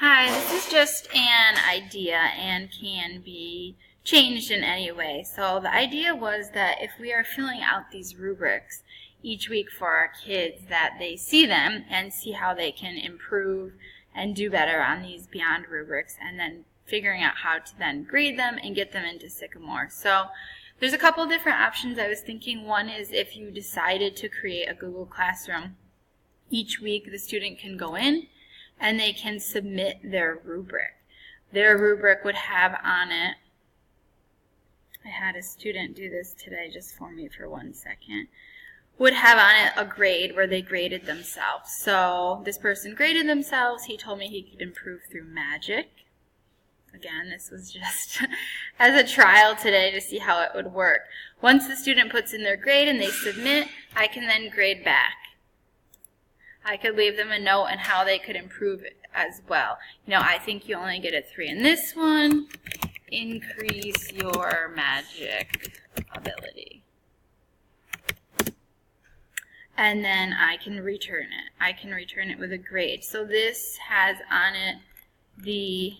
Hi, this is just an idea and can be changed in any way. So the idea was that if we are filling out these rubrics each week for our kids, that they see them and see how they can improve and do better on these beyond rubrics, and then figuring out how to then grade them and get them into Sycamore. So there's a couple different options I was thinking. One is if you decided to create a Google Classroom, each week the student can go in and they can submit their rubric. Their rubric would have on it, I had a student do this today just for me for 1 second, would have on it a grade where they graded themselves. So this person graded themselves. He told me he could improve through magic. Again, this was just as a trial today to see how it would work. Once the student puts in their grade and they submit, I can then grade back. I could leave them a note on how they could improve it as well. I think you only get a 3 in this one. Increase your magic ability. And then I can return it. I can return it with a grade. So this has on it the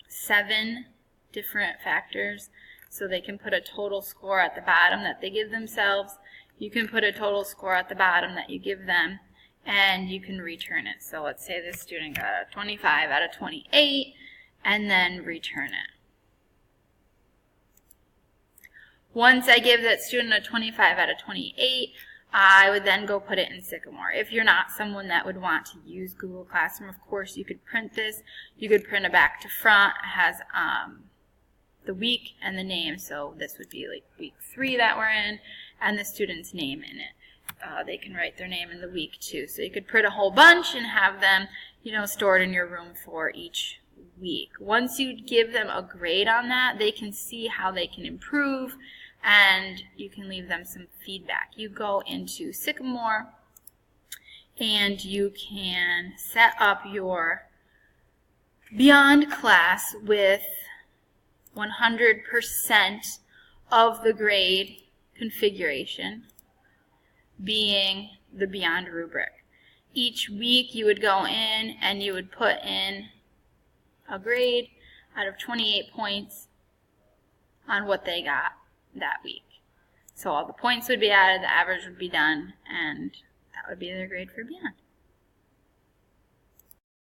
7 different factors. So they can put a total score at the bottom that they give themselves. You can put a total score at the bottom that you give them, and you can return it. So let's say this student got a 25 out of 28, and then return it. Once I give that student a 25 out of 28, I would then go put it in Sycamore. If you're not someone that would want to use Google Classroom, of course you could print this. You could print it back to front. It has the week and the name, so this would be like week 3 that we're in, and the student's name in it. They can write their name in the week too. So you could print a whole bunch and have them, stored in your room for each week. Once you give them a grade on that, they can see how they can improve, and you can leave them some feedback. You go into Sycamore and you can set up your Beyond class with 100% of the grade configuration being the Beyond rubric. Each week you would go in and you would put in a grade out of 28 points on what they got that week. So all the points would be added, the average would be done, and that would be their grade for Beyond.